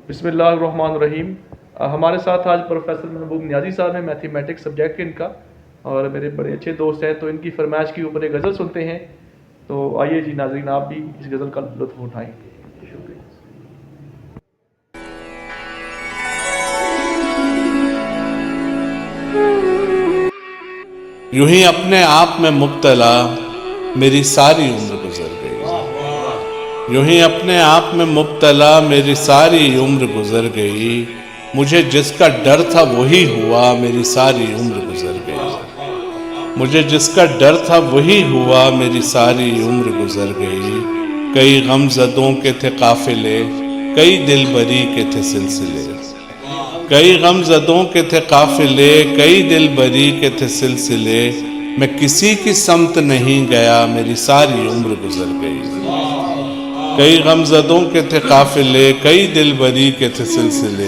بسم اللہ الرحمن الرحیم۔ ہمارے ساتھ آج پروفیسر محبوب نیازی صاحب ہیں، میتھمیٹکس سبجیکٹ ان کا، اور میرے بڑے اچھے دوست ہیں، تو ان کی فرمائش کے اوپر ایک غزل سنتے ہیں۔ تو آئیے جی ناظرین، آپ بھی اس غزل کا لطف اٹھائیں۔ شکریہ۔ یوں ہی اپنے آپ میں مبتلا میری ساری عمر گزر گئی، یوں ہی اپنے آپ میں مبتلا میری ساری عمر گزر گئی، مجھے جس کا ڈر تھا وہی ہوا میری ساری عمر گزر گئی، مجھے جس کا ڈر تھا وہی ہوا میری ساری عمر گزر گئی، کئی غم زدوں کے تھے قافلے، کئی دل بری کے تھے سلسلے، کئی غم زدوں کے تھے قافلے، کئی دل بری کے تھے سلسلے، میں کسی کی سمت نہیں گیا میری ساری عمر گزر گئی، کئی غم زدوں کے تھے قافلے، کئی دل بری کے تھے سلسلے،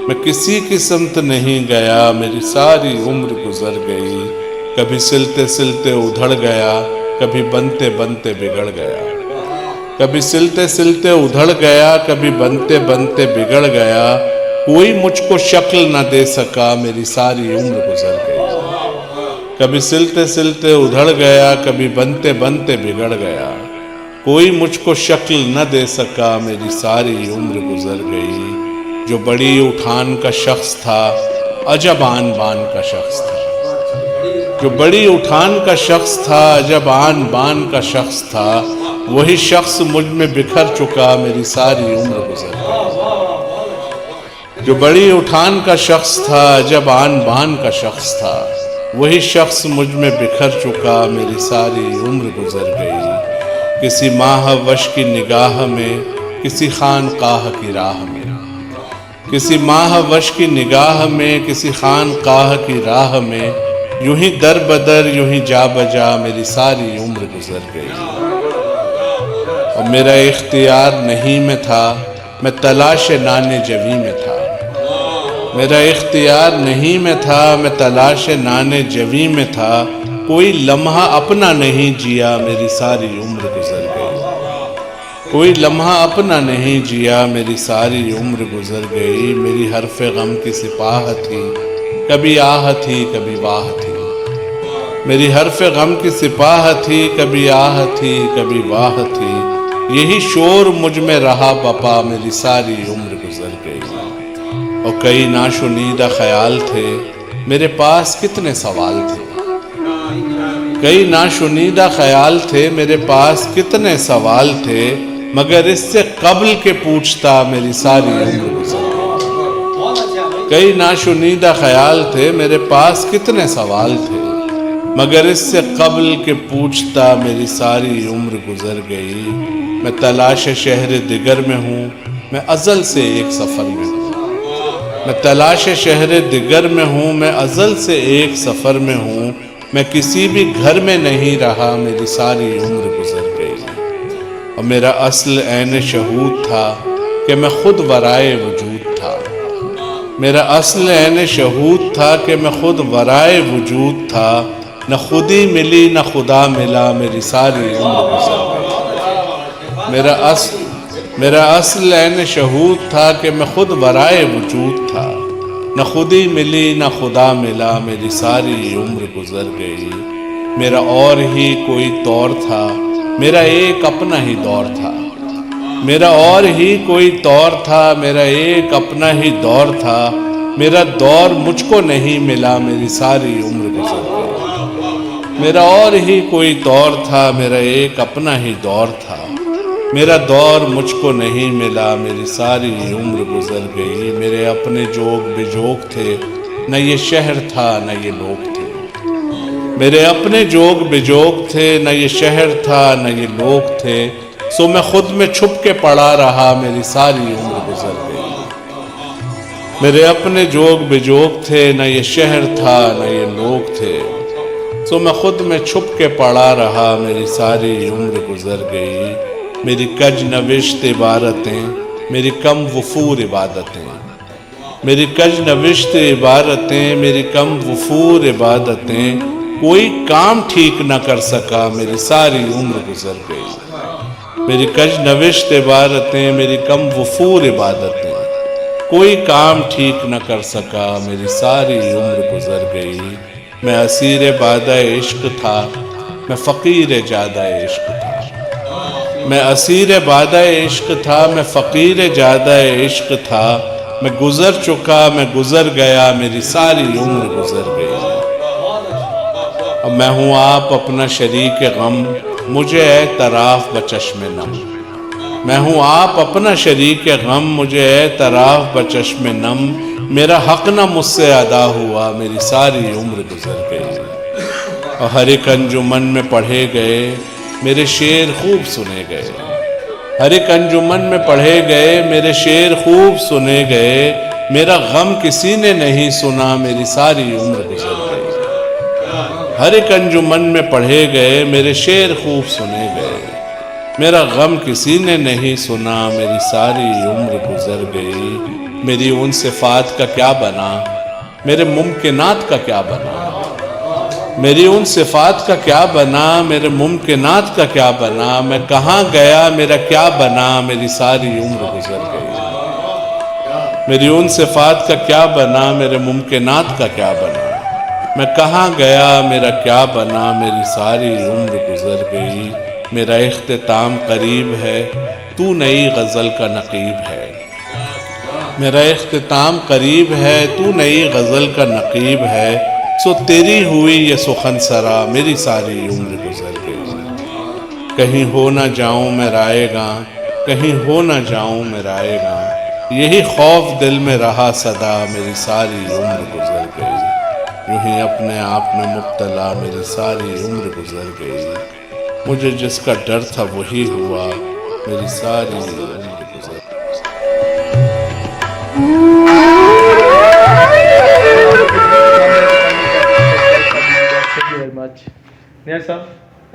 میں کسی کی سمت نہیں گیا میری ساری عمر گزر گئی، کبھی سلتے سلتے ادھڑ گیا، کبھی بنتے بنتے بگڑ گیا، کبھی سلتے سلتے ادھڑ گیا، کبھی بنتے بنتے بگڑ گیا، کوئی مجھ کو شکل نہ دے سکا میری ساری عمر گزر گئی، کبھی سلتے سلتے ادھڑ گیا، کبھی بنتے بنتے بگڑ گیا، کوئی مجھ کو شکل نہ دے سکا میری ساری عمر گزر گئی، جو بڑی اٹھان کا شخص تھا عجب آن بان کا شخص تھا، جو بڑی اٹھان کا شخص تھا عجب آن بان کا شخص تھا، وہی شخص مجھ میں بکھر چکا میری ساری عمر گزر گئی، جو بڑی اٹھان کا شخص تھا عجب آن بان کا شخص تھا، وہی شخص مجھ میں بکھر چکا میری ساری عمر گزر گئی، کسی ماہ وش کی نگاہ میں، کسی خانقاہ کی راہ میں، کسی ماہ وش کی نگاہ میں، کسی خانقاہ کی راہ میں، یوں ہی در بدر یوں ہی جا بجا میری ساری عمر گزر گئی، اور میرا اختیار نہیں میں تھا، میں تلاش نان جوی میں تھا، میرا اختیار نہیں میں تھا، میں تلاش نان جوی میں تھا، کوئی لمحہ اپنا نہیں جیا میری ساری عمر گزر گئی، کوئی لمحہ اپنا نہیں جیا میری ساری عمر گزر گئی، میری حرف غم کی سپاہ تھی، کبھی آہ تھی کبھی واہ تھی، میری حرف غم کی سپاہ تھی، کبھی آہ تھی کبھی واہ تھی، یہی شور مجھ میں رہا بپا میری ساری عمر گزر گئی، اور کئی ناشنیدہ خیال تھے میرے پاس کتنے سوال تھے، کئی ناشنیدہ خیال تھے میرے پاس کتنے سوال تھے، مگر اس سے قبل کے پوچھتا میری ساری عمر گزر گئی، کئی ناشنیدہ خیال تھے میرے پاس کتنے سوال تھے، مگر اس سے قبل کے پوچھتا میری ساری عمر گزر گئی، میں تلاش شہر دیگر میں ہوں، میں ازل سے ایک سفر میں ہوں، میں تلاش شہر دیگر میں ہوں، میں ازل سے ایک سفر میں ہوں، میں کسی بھی گھر میں نہیں رہا میری ساری عمر گزر گئی، اور میرا اصل عین شہود تھا کہ میں خود ورائے وجود تھا، میرا اصل عین شہود تھا کہ میں خود ورائے وجود تھا، نہ خودی ملی نہ خدا ملا میری ساری عمر گزر گئی، میرا اصل عین شہود تھا کہ میں خود ورائے وجود تھا، نہ خودی ملی نہ خدا ملا میری ساری عمر گزر گئی، میرا اور ہی کوئی طور تھا، میرا ایک اپنا ہی دور تھا، میرا اور ہی کوئی طور تھا، میرا ایک اپنا ہی دور تھا، میرا دور مجھ کو نہیں ملا میری ساری عمر گزر گئی، میرا اور ہی کوئی طور تھا، میرا ایک اپنا ہی دور تھا، میرا دور مجھ کو نہیں ملا میری ساری عمر گزر گئی، میرے اپنے جوگ بجوگ تھے، نہ یہ شہر تھا نہ یہ لوگ تھے، میرے اپنے جوگ بجوگ تھے، نہ یہ شہر تھا نہ یہ لوگ تھے، سو میں خود میں چھپ کے پڑا رہا میری ساری عمر گزر گئی، میرے اپنے جوگ بجوگ تھے، نہ یہ شہر تھا نہ یہ لوگ تھے، سو میں خود میں چھپ کے پڑا رہا میری ساری عمر گزر گئی، میری کج نوشت عبارتیں، میری کم وفور عبادتیں، میری کج نوشت عبارتیں، میری کم وفور عبادتیں، کوئی کام ٹھیک نہ کر سکا میری ساری عمر گزر گئی، میری کج نوشت عبارتیں، میری کم وفور عبادتیں، کوئی کام ٹھیک نہ کر سکا، میری ساری عمر گزر گئی۔ میں اسیر بادہ عشق تھا، میں فقیر جادہ عشق تھا۔ میں اسیر بادہ عشق تھا، میں فقیر جادہ عشق تھا۔ میں گزر چکا، میں گزر گیا، میری ساری عمر گزر گئی۔ اب میں ہوں آپ اپنا شریک غم، مجھے اے طراف بچشم نم۔ میں ہوں آپ اپنا شریک غم، مجھے اے طراف بچشم نم۔ میرا حق نہ مجھ سے ادا ہوا، میری ساری عمر گزر گئی۔ اور ہر ایک انجمن میں پڑھے گئے، میرے شعر خوب سنے گئے۔ ہر ایک انجمن میں پڑھے گئے، میرے شعر خوب سنے گئے۔ میرا غم کسی نے نہیں سنا، میری ساری عمر گزر گئی۔ ہر ایک انجمن میں پڑھے گئے، میرے شعر خوب سنے گئے۔ میرا غم کسی نے نہیں سنا، میری ساری عمر گزر گئی۔ میری ان صفات کا کیا بنا، میرے ممکنات کا کیا بنا۔ میری ان صفات کا کیا بنا، میرے ممکنات کا کیا بنا۔ میں کہاں گیا، میرا کیا بنا، میری ساری عمر گزر گئی۔ میری ان صفات کا کیا بنا، میرے ممکنات کا کیا بنا۔ میں کہاں گیا، میرا کیا بنا، میری ساری عمر گزر گئی۔ میرا اختتام قریب ہے، تو نئی غزل کا نقیب ہے۔ میرا اختتام قریب ہے، تو نئی غزل کا نقیب ہے۔ سو تیری ہوئی یہ سخن سرا، میری ساری عمر گزر گئی۔ کہیں ہو نہ جاؤں میں رائے گاں، کہیں ہو نہ جاؤں میں رائے گاں۔ یہی خوف دل میں رہا صدا، میری ساری عمر گزر گئی۔ یوں ہی اپنے آپ میں مبتلا، میری ساری عمر گزر گئی۔ مجھے جس کا ڈر تھا وہی ہوا، میری ساری عمر گزر گئی۔ نیاز صاحب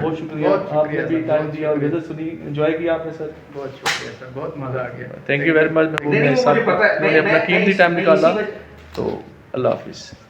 بہت شکریہ، آپ نے بھی ٹائم دیا اور غزل سنی، انجوائے کیا آپ نے سر؟ بہت شکریہ سر، بہت مزہ آ گیا۔ تھینک یو ویری مچ، محبوب نے اپنا قیمتی ٹائم نکالا، تو اللہ حافظ۔